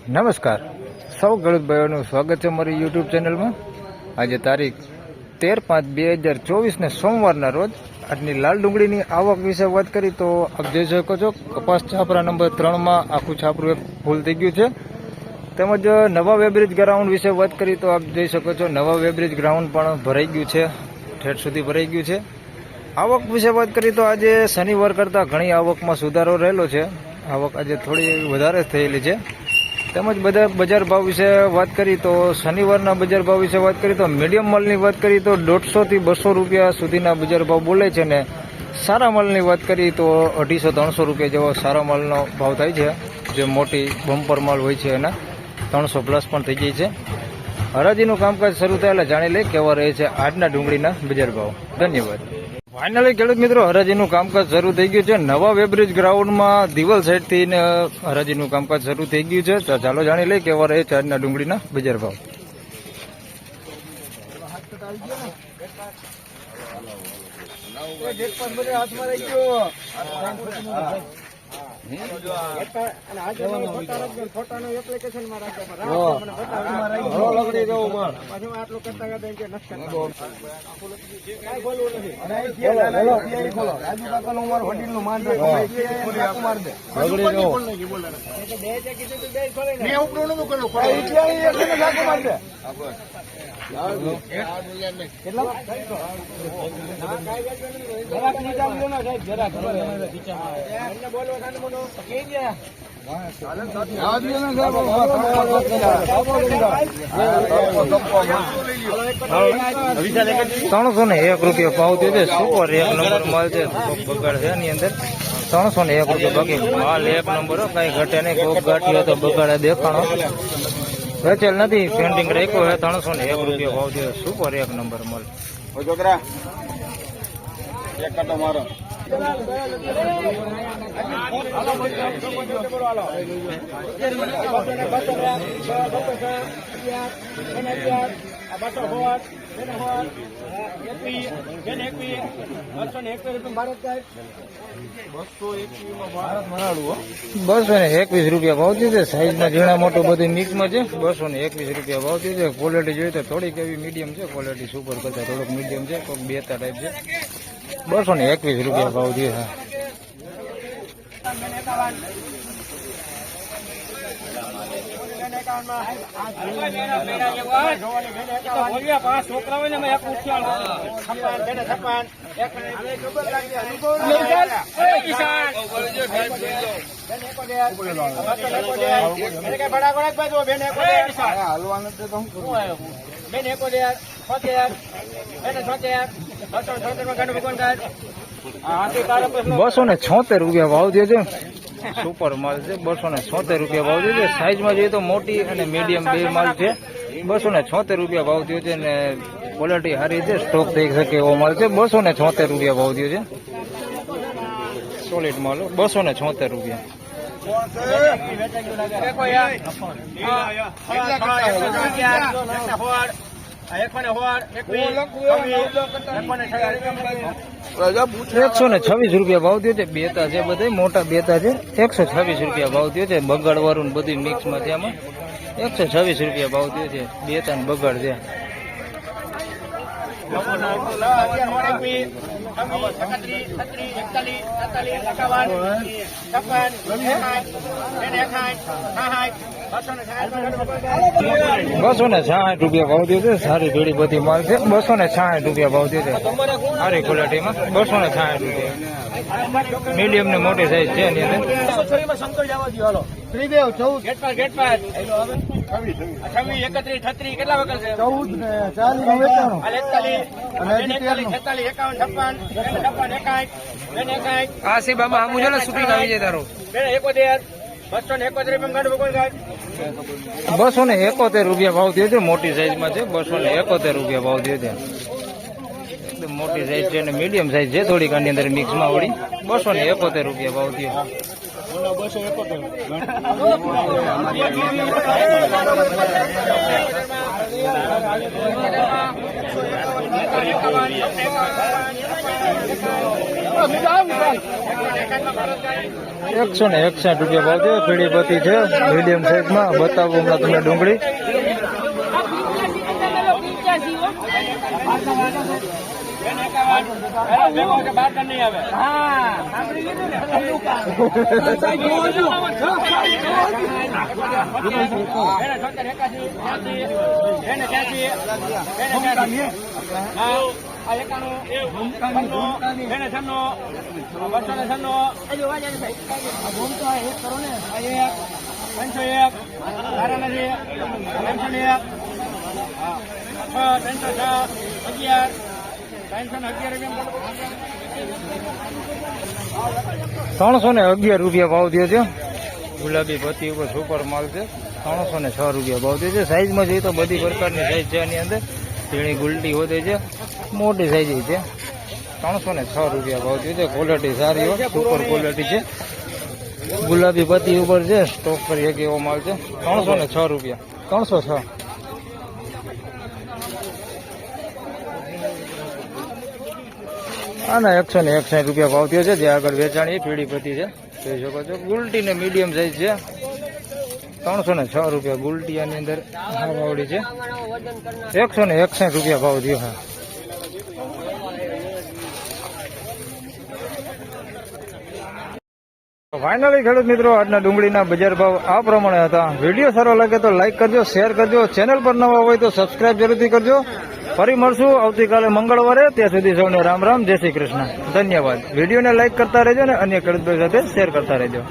નમસ્કાર, સૌ ખેડૂત ભાઈઓનું સ્વાગત છે મારી યુટ્યુબ ચેનલમાં। આજે તારીખ 13/5/2024 ને સોમવારના રોજ આજની લાલ ડુંગળીની આવક વિશે વાત કરી તો આપ જોઈ શકો છો કપાસ છાપરા નંબર 3માં આખું છાપરું એક ફૂલ થઈ ગયું છે। તેમજ નવા વેબ્રિજ ગ્રાઉન્ડ વિશે વાત કરી તો આપ જોઈ શકો છો નવા વેબ્રિજ ગ્રાઉન્ડ પણ ભરાઈ ગયું છે, ઠેઠ સુધી ભરાઈ ગયું છે। આવક વિશે વાત કરી તો આજે શનિવાર કરતાં ઘણી આવકમાં સુધારો રહેલો છે। આવક આજે થોડી વધારે થયેલી છે। તેમજ બધા બજાર ભાવ વિશે વાત કરી તો શનિવારના બજાર ભાવ વિશે વાત કરી તો મીડિયમ માલની વાત કરી તો 150 થી 200 રૂપિયા સુધીના બજાર ભાવ બોલે છે ને સારા માલની વાત કરી તો 250-300 રૂપિયા જેવો સારા માલનો ભાવ થાય છે। જે મોટી બમ્પર માલ હોય છે એના 300 પ્લસ પણ થઈ જાય છે। હરાજીનું કામકાજ શરૂ થયેલા જાણી લઈ કેવા રહે છે આજના ડુંગળીના બજાર ભાવ। ધન્યવાદ। ફાઇનલી ખેડૂત મિત્રો હરાજીનું કામકાજ શરૂ થઈ ગયું છે નવા વેબ્રિજ ગ્રાઉન્ડમાં દિવાલ સાઈડથી હરાજીનું કામકાજ શરૂ થઈ ગયું છે। તો ચાલો જાણી લઈ કેવા રહે છે આજના ડુંગળીના બજાર ભાવ। ₹301 ભાવ થયો છે। સુપર એક નંબર માલ છે, બગાડ છે એની અંદર ₹301 બાકી માલ એક નંબર, કઈ ઘટે નહીં। કોક ગાંઠી તો બગાડે દેખાણો વેચેલ નથી, પેન્ડિંગ રાખ્યો છે। ₹301 ભાવ થયો, સુપર એક નંબર માલ। ₹221 ભાવ થયો છે। સાઈઝમાં ઝીણા મોટું બધું મિક્સમાં છે। ₹221 ભાવ થયો છે। ક્વોલિટી જોઈએ તો થોડીક એવી મીડિયમ છે, ક્વોલિટી સુપર કરતા થોડુંક મીડિયમ છે, કોઈક બેતા ટાઈપ છે। ₹221 ભાવ થયો છે। ₹276 ભાવ થયો છે। સુપર માલ છે। ₹276 ભાવ થયો છે। સાઈઝમાં જોઈએ તો મોટી અને મીડિયમ બે માલ છે। ₹276 ભાવ થયો છે ને ક્વોલિટી સારી છે, સ્ટોક થઈ શકે એવો માલ છે। ₹276 ભાવ થયો છે। સોલિડ માલ ₹276। ₹126 ભાવ થયો છે। બેતા છે, બધા મોટા બેતા છે। ₹126 ભાવ થયો છે। બગાડ વાળું બધું મિક્સમાં છે, આમાં ₹126 ભાવ થયો છે। બેતા ને બગાડ છે। ₹260 ભાવ થયો છે। સારી જોડી બધી માલ છે। ₹260 ભાવ થયો છે। સારી ક્વોલિટીમાં ₹260। મીડિયમ ને મોટી સાઈઝ છે એની અંદર। ₹271 ભાવ થયો છે। મોટી સાઈઝમાં છે। ₹271 ભાવ થયો છે। મોટી સાઈઝ છે અને મીડિયમ સાઈઝ છે થોડીક આની અંદર મિક્સમાં વળી। ₹271 ભાવ થયો। ₹161 ભાવ છે. પીળીપતિ છે મીડિયમ સાઈઝમાં. બતાવું હમણાં તમને ડુંગળી. ₹311 ભાવ થયો છે. ગુલાબી પત્તી ઉપર સુપર માલ છે. ₹306 ભાવ થયો છે. સાઈઝમાં જોઈએ તો બધી પ્રકારની સાઈઝ છે આની અંદર. ઝીણી ગુલટી હોતે છે, મોટી સાઈઝ છે. ₹306 ભાવ થયો છે. ક્વોલિટી સારી હોય, સુપર ક્વોલિટી છે. ગુલાબી પત્તી ઉપર છે, સ્ટોક કરી શકે એવો માલ છે. ₹306 306. આના ₹161 ભાવ થયો છે. જે આગળ વેચાણી પીળી પત્તી છે જોઈ શકો છો. ગુલટી ને મીડિયમ સાઈઝ છે. ₹306 ગુલટી આની અંદર આવડી છે. ₹161 ભાવ થયો. હા, ફાઇનલી ખેડૂત મિત્રો આજના ડુંગળીના બજાર ભાવ આ પ્રમાણે હતા. વિડીયો સારો લાગે તો લાઈક કરજો, શેર કરજો. ચેનલ પર નવા હોય તો સબસ્ક્રાઇબ જરૂરથી કરજો. ફરી મળશું આવતીકાલે મંગળવારે. ત્યાં સુધી સૌને રામ રામ, જય શ્રી કૃષ્ણ, ધન્યવાદ. વિડીયોને લાઈક કરતા રહેજો ને અન્ય ખેડૂતો સાથે શેર કરતા રહેજો.